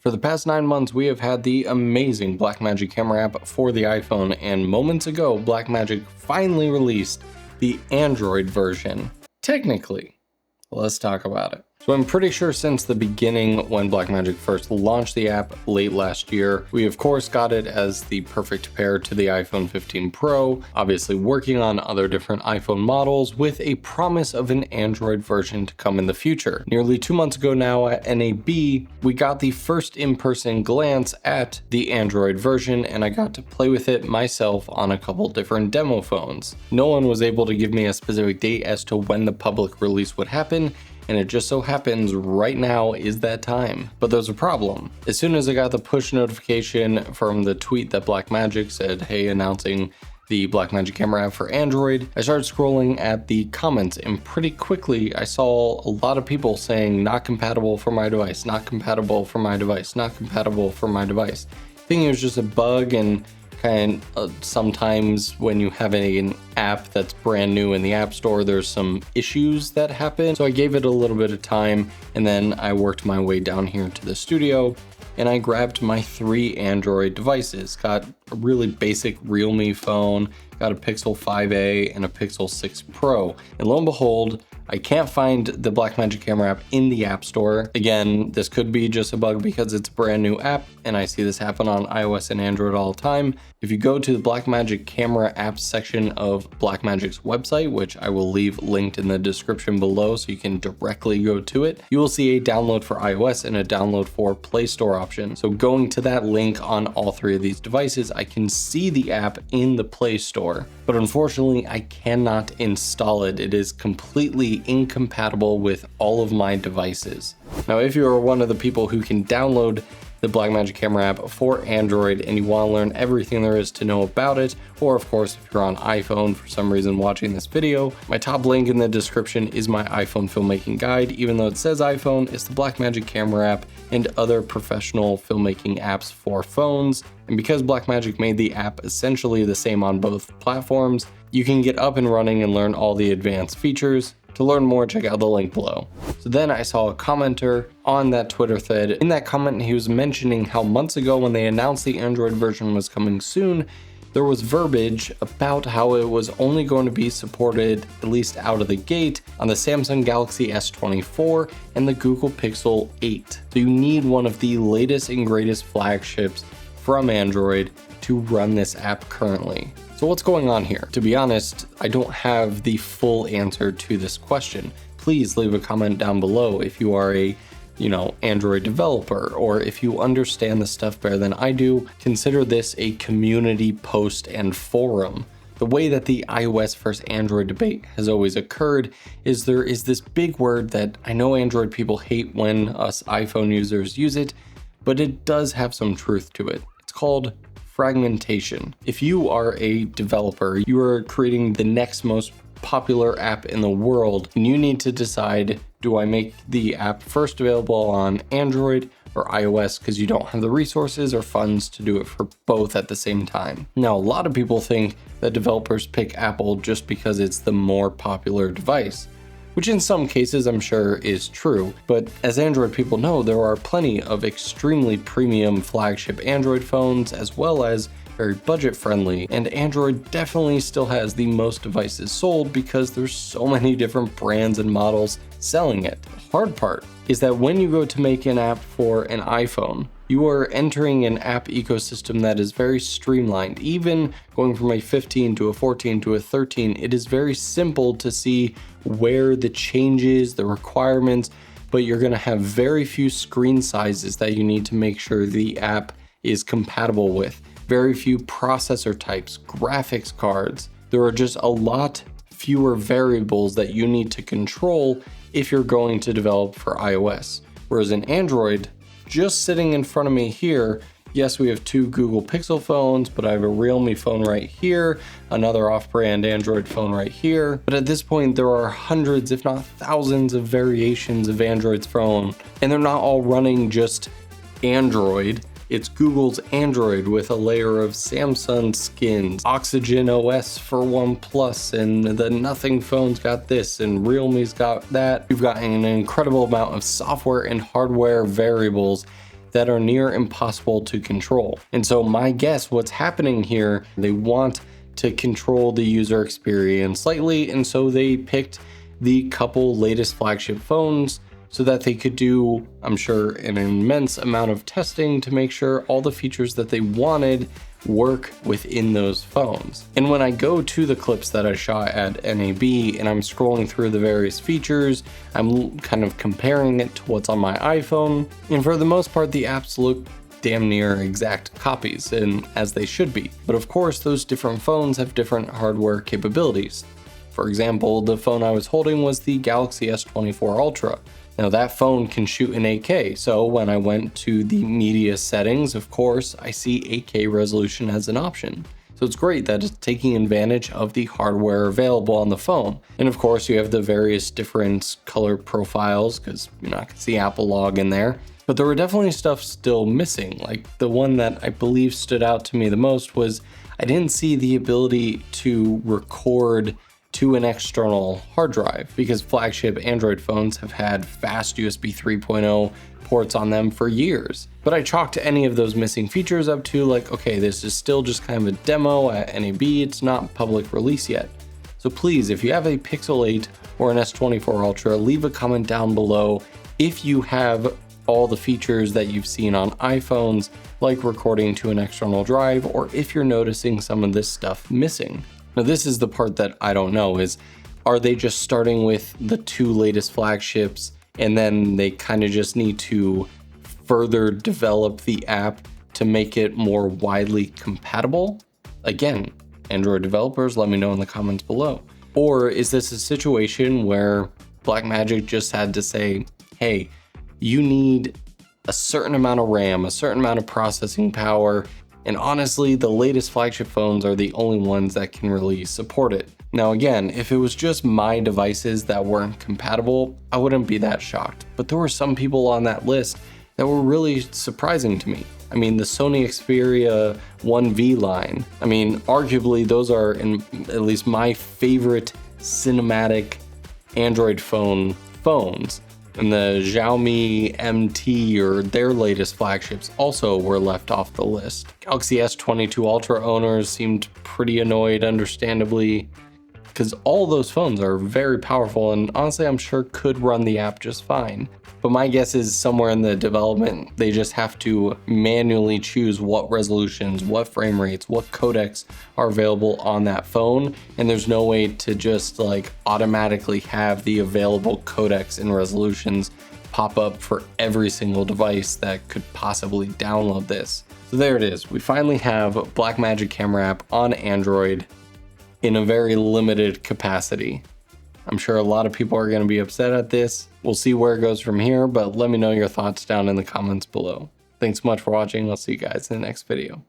For the past 9 months, we have had the amazing Blackmagic camera app for the iPhone, and moments ago, Blackmagic finally released the Android version. Technically, let's talk about it. So I'm pretty sure since the beginning when Blackmagic first launched the app late last year, we of course got it as the perfect pair to the iPhone 15 Pro, obviously working on other different iPhone models with a promise of an Android version to come in the future. Nearly 2 months ago now at NAB, we got the first in-person glance at the Android version, and I got to play with it myself on a couple different demo phones. No one was able to give me a specific date as to when the public release would happen, and it just so happens right now is that time. But there's a problem. As soon as I got the push notification from the tweet that Blackmagic said, hey, announcing the Blackmagic camera app for Android, I started scrolling at the comments, and pretty quickly I saw a lot of people saying not compatible for my device, not compatible for my device, not compatible for my device. Thinking it was just a bug, and sometimes when you have an app that's brand new in the App Store, there's some issues that happen. So I gave it a little bit of time, and then I worked my way down here to the studio, and I grabbed my 3 Android devices. Got a really basic Realme phone, got a Pixel 5a, and a Pixel 6 Pro. And lo and behold, I can't find the Blackmagic camera app in the App Store. Again, this could be just a bug because it's a brand new app, and I see this happen on iOS and Android all the time. If you go to the Blackmagic camera apps section of Blackmagic's website, which I will leave linked in the description below so you can directly go to it, you will see a download for iOS and a download for Play Store option. So going to that link on all 3 of these devices, I can see the app in the Play Store, but unfortunately I cannot install it. It is completely incompatible with all of my devices. Now, if you are one of the people who can download the Blackmagic camera app for Android and you want to learn everything there is to know about it, or of course if you're on iPhone for some reason watching this video, my top link in the description is my iPhone filmmaking guide. Even though it says iPhone, it's the Blackmagic camera app and other professional filmmaking apps for phones. And because Blackmagic made the app essentially the same on both platforms, you can get up and running and learn all the advanced features. To learn more, check out the link below. So then I saw a commenter on that Twitter thread. In that comment, he was mentioning how months ago when they announced the Android version was coming soon, there was verbiage about how it was only going to be supported, at least out of the gate, on the Samsung Galaxy S24 and the Google Pixel 8. So you need one of the latest and greatest flagships from Android to run this app currently. So what's going on here? To be honest, I don't have the full answer to this question. Please leave a comment down below if you are a Android developer, or if you understand the stuff better than I do. Consider this a community post and forum. The way that the iOS versus Android debate has always occurred is there is this big word that I know Android people hate when us iPhone users use it, but it does have some truth to it. It's called fragmentation. If you are a developer, you are creating the next most popular app in the world, and you need to decide, do I make the app first available on Android or iOS, because you don't have the resources or funds to do it for both at the same time. Now, a lot of people think that developers pick Apple just because it's the more popular device, which in some cases I'm sure is true, but as Android people know, there are plenty of extremely premium flagship Android phones as well as very budget friendly, and Android definitely still has the most devices sold because there's so many different brands and models selling it. The hard part is that when you go to make an app for an iPhone, you are entering an app ecosystem that is very streamlined. Even going from a 15 to a 14 to a 13, it is very simple to see where the changes, the requirements, but you're going to have very few screen sizes that you need to make sure the app is compatible with. Very few processor types, graphics cards. There are just a lot fewer variables that you need to control if you're going to develop for iOS. Whereas in Android, just sitting in front of me here, yes, we have 2 Google Pixel phones, but I have a Realme phone right here, another off-brand Android phone right here. But at this point, there are hundreds, if not thousands, of variations of Android's phone, and they're not all running just Android. It's Google's Android with a layer of Samsung skins, Oxygen OS for OnePlus, and the Nothing phone's got this, and Realme's got that. You've got an incredible amount of software and hardware variables that are near impossible to control. And so my guess what's happening here, they want to control the user experience slightly, and so they picked the couple latest flagship phones so that they could do, I'm sure, an immense amount of testing to make sure all the features that they wanted work within those phones. And when I go to the clips that I shot at NAB and I'm scrolling through the various features, I'm kind of comparing it to what's on my iPhone, and for the most part the apps look damn near exact copies, and as they should be. But of course those different phones have different hardware capabilities. For example, the phone I was holding was the Galaxy S24 Ultra. Now that phone can shoot in 8K, so when I went to the media settings, of course, I see 8K resolution as an option. So it's great that it's taking advantage of the hardware available on the phone. And of course, you have the various different color profiles, because you're not gonna see Apple log in there. But there were definitely stuff still missing. Like the one that I believe stood out to me the most was I didn't see the ability to record to an external hard drive, because flagship Android phones have had fast USB 3.0 ports on them for years. But I chalked any of those missing features up to like, okay, this is still just kind of a demo at NAB, it's not public release yet. So please, if you have a Pixel 8 or an S24 Ultra, leave a comment down below if you have all the features that you've seen on iPhones, like recording to an external drive, or if you're noticing some of this stuff missing. Now this is the part that I don't know, is are they just starting with the two latest flagships and then they kind of just need to further develop the app to make it more widely compatible? Again, Android developers, let me know in the comments below. Or is this a situation where Blackmagic just had to say, hey, you need a certain amount of RAM, a certain amount of processing power, and honestly, the latest flagship phones are the only ones that can really support it. Now again, if it was just my devices that weren't compatible, I wouldn't be that shocked. But there were some people on that list that were really surprising to me. I mean, the Sony Xperia 1V line, I mean, arguably those are, in at least my favorite cinematic Android phones. And the Xiaomi MT or their latest flagships also were left off the list. Galaxy S22 Ultra owners seemed pretty annoyed, understandably, because all those phones are very powerful and honestly I'm sure could run the app just fine. But my guess is somewhere in the development, they just have to manually choose what resolutions, what frame rates, what codecs are available on that phone. And there's no way to just like automatically have the available codecs and resolutions pop up for every single device that could possibly download this. So there it is. We finally have Blackmagic camera app on Android in a very limited capacity. I'm sure a lot of people are going to be upset at this. We'll see where it goes from here, but let me know your thoughts down in the comments below. Thanks so much for watching. I'll see you guys in the next video.